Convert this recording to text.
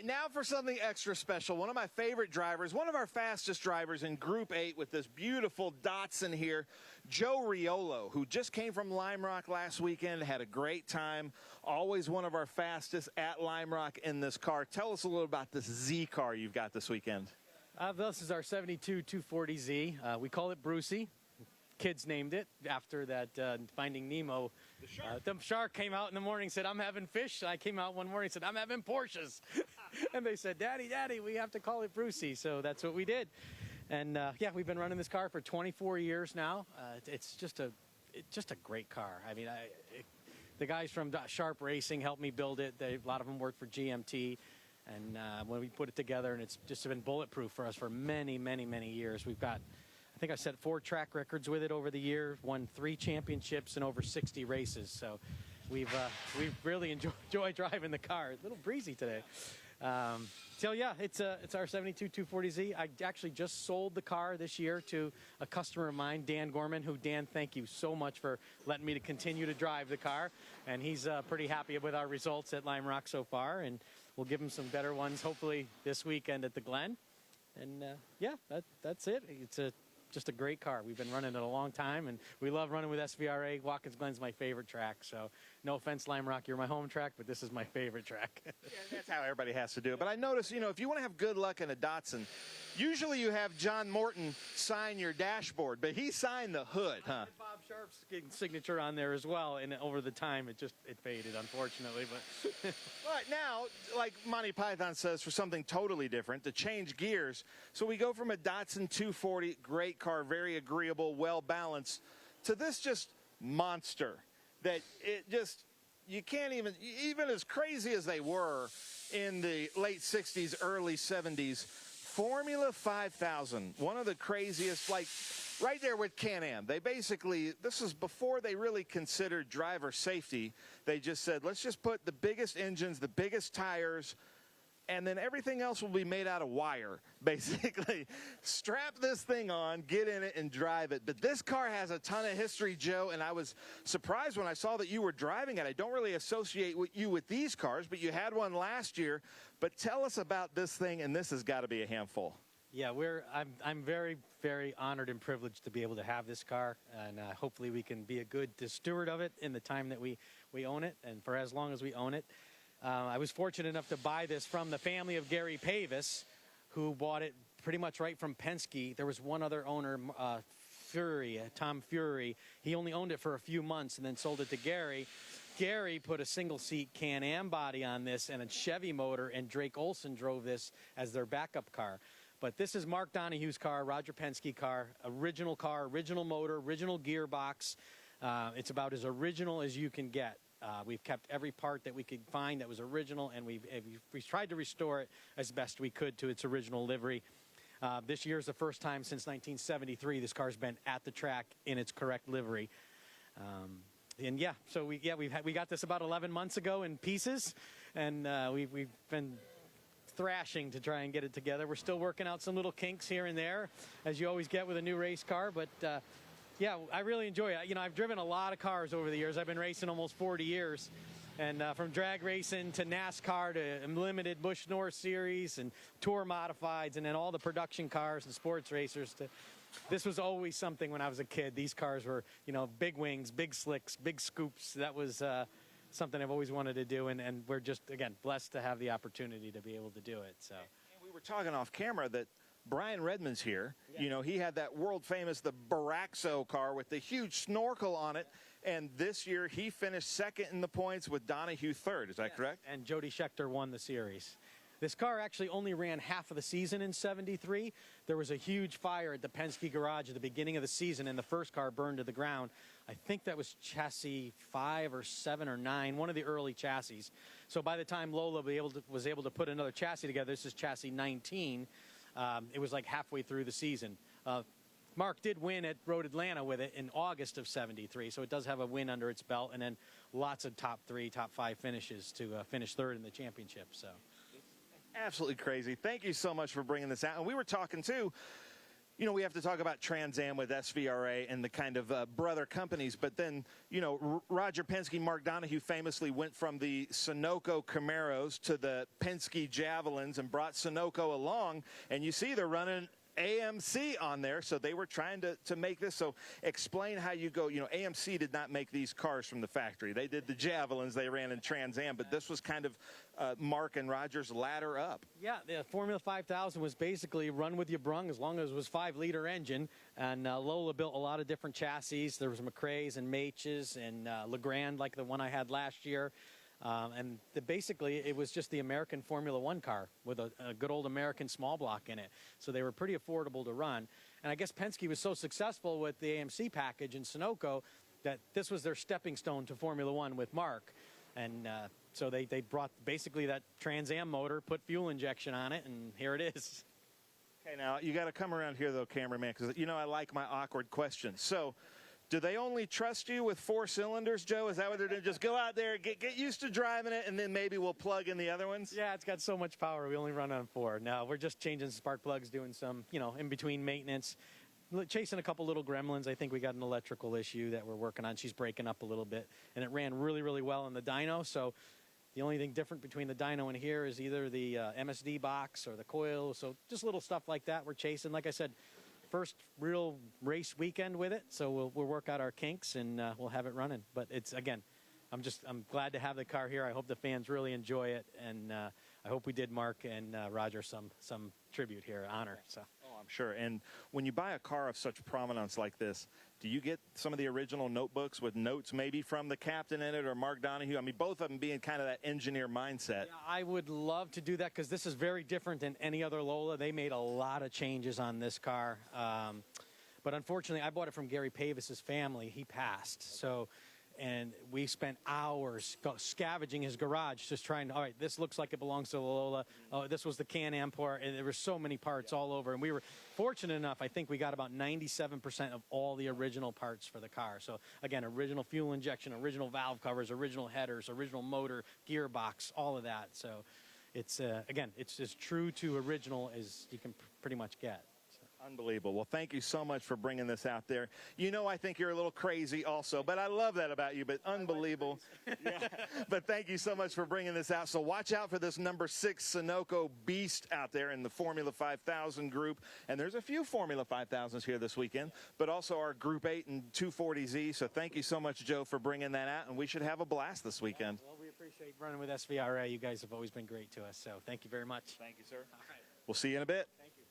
right, now for something extra special. One of my favorite drivers, one of our fastest drivers in Group 8 with this beautiful Datsun here, Joe Riolo, who just came from Lime Rock last weekend, had a great time, always one of our fastest at Lime Rock in this car. Tell us a little about this Z car you've got this weekend. This is our 72 240Z. We call it Brucey. Kids named it after that Finding Nemo. The shark came out in the morning and said, I'm having fish. And I came out one morning and said, I'm having Porsches. And they said, Daddy, we have to call it Brucey. So that's what we did. And yeah, we've been running this car for 24 years now. It's just a great car. I mean, the guys from Sharp Racing helped me build it. A lot of them work for GMT. And when we put it together, and it's just been bulletproof for us for many, many, many years. We've got, I think I set 4 track records with it over the year, won 3 championships and over 60 races. So we've really enjoyed driving the car. A little breezy today. So yeah, it's our 72 240Z. I actually just sold the car this year to a customer of mine, Dan Gorman, who, Dan, thank you so much for letting me to continue to drive the car. And he's pretty happy with our results at Lime Rock so far. And we'll give him some better ones hopefully this weekend at the Glen. And yeah, that's it. It's just a great car. We've been running it a long time, and we love running with SVRA. Watkins Glen's my favorite track, so no offense, Lime Rock, you're my home track, but this is my favorite track. Yeah, that's how everybody has to do it. But I notice, you know, if you want to have good luck in a Datsun, usually you have John Morton sign your dashboard, but he signed the hood, huh? Bob Sharp's signature on there as well, and over the time it faded, unfortunately. But but now, like Monty Python says, for something totally different, to change gears. So we go from a Datsun 240, great car, very agreeable, well balanced, to this just monster that it just, you can't even as crazy as they were in the late 60s, early 70s, Formula 5000, one of the craziest, like right there with Can-Am. They basically, this is before they really considered driver safety. They just said, let's just put the biggest engines, the biggest tires, and then everything else will be made out of wire, basically. Strap this thing on, get in it, and drive it. But this car has a ton of history, Joe, and I was surprised when I saw that you were driving it. I don't really associate you with these cars, but you had one last year. But tell us about this thing, and this has got to be a handful. Yeah, I'm very, very honored and privileged to be able to have this car, and hopefully we can be a good steward of it in the time that we own it, and for as long as we own it. I was fortunate enough to buy this from the family of Gary Pavis, who bought it pretty much right from Penske. There was one other owner, Tom Fury. He only owned it for a few months and then sold it to Gary. Gary put a single-seat Can-Am body on this and a Chevy motor, and Drake Olson drove this as their backup car. But this is Mark Donahue's car, Roger Penske car, original motor, original gearbox. It's about as original as you can get. We've kept every part that we could find that was original, and we've tried to restore it as best we could to its original livery. This year is the first time since 1973 this car's been at the track in its correct livery. And yeah, so we got this about 11 months ago in pieces, and we've been thrashing to try and get it together. We're still working out some little kinks here and there, as you always get with a new race car, but yeah, I really enjoy it. You know, I've driven a lot of cars over the years. I've been racing almost 40 years. And from drag racing to NASCAR to limited Busch North Series and tour modifieds, and then all the production cars and sports racers. This was always something when I was a kid. These cars were, you know, big wings, big slicks, big scoops. That was something I've always wanted to do. And we're just, again, blessed to have the opportunity to be able to do it. So. And we were talking off camera that Brian Redmond's here. Yeah. You know, he had that world famous, the Baraxo car with the huge snorkel on it. And this year he finished second in the points with Donahue third. Is that correct? And Jody Scheckter won the series. This car actually only ran half of the season in '73. There was a huge fire at the Penske garage at the beginning of the season, and the first car burned to the ground. I think that was chassis 5 or 7 or 9, one of the early chassis. So by the time Lola was able to put another chassis together, this is chassis 19. It was like halfway through the season. Mark did win at Road Atlanta with it in August of '73, so it does have a win under its belt, and then lots of top 3, top 5 finishes to finish third in the championship. So, absolutely crazy. Thank you so much for bringing this out. And we were talking too, You know, we have to talk about Trans Am with SVRA and the kind of brother companies, but then, you know, Roger Penske, Mark Donohue famously went from the Sunoco Camaros to the Penske Javelins and brought Sunoco along, and you see they're running AMC on there, so they were trying to make this. So explain how you go. You know, AMC did not make these cars from the factory. They did the Javelins. They ran in Trans Am, but this was kind of Mark and Roger's ladder up. Yeah, the Formula 5000 was basically run with your brung as long as it was 5-liter engine. And Lola built a lot of different chassis. There was McRae's and Mach's and Legrand, like the one I had last year. Basically, it was just the American Formula One car with a good old American small block in it. So they were pretty affordable to run. And I guess Penske was so successful with the AMC package in Sunoco that this was their stepping stone to Formula One with Mark. And so they brought basically that Trans Am motor, put fuel injection on it, and here it is. Okay, now you got to come around here, though, cameraman, because, you know, I like my awkward questions. So, do they only trust you with 4 cylinders, Joe? Is that what they're doing? Just go out there, get used to driving it, and then maybe we'll plug in the other ones? Yeah, it's got so much power. We only run on 4. No, we're just changing spark plugs, doing some, you know, in-between maintenance, chasing a couple little gremlins. I think we got an electrical issue that we're working on. She's breaking up a little bit, and it ran really, really well in the dyno. So the only thing different between the dyno and here is either the MSD box or the coil. So just little stuff like that we're chasing. Like I said, first real race weekend with it, so we'll work out our kinks and we'll have it running. But it's, again, I'm glad to have the car here. I hope the fans really enjoy it, and I hope we did Mark and Roger some tribute here, honor. So. Oh, I'm sure. And when you buy a car of such prominence like this, do you get some of the original notebooks with notes maybe from the captain in it or Mark Donohue? I mean, both of them being kind of that engineer mindset. Yeah, I would love to do that because this is very different than any other Lola. They made a lot of changes on this car. But unfortunately, I bought it from Gary Pavis's family. He passed. So, and we spent hours scavenging his garage, just trying to, all right, this looks like it belongs to the Lola. Oh, this was the Can-Am part. And there were so many parts all over. And we were fortunate enough, I think we got about 97% of all the original parts for the car. So, again, original fuel injection, original valve covers, original headers, original motor, gearbox, all of that. So it's, again, it's as true to original as you can pretty much get. Unbelievable. Well, thank you so much for bringing this out there. You know, I think you're a little crazy also, but I love that about you, but unbelievable. Yeah. But thank you so much for bringing this out. So watch out for this number 6 Sunoco Beast out there in the Formula 5000 group. And there's a few Formula 5000s here this weekend, but also our Group 8 and 240Z. So thank you so much, Joe, for bringing that out. And we should have a blast this weekend. Well, we appreciate running with SVRA. You guys have always been great to us. So thank you very much. Thank you, sir. All right. We'll see you in a bit. Thank you.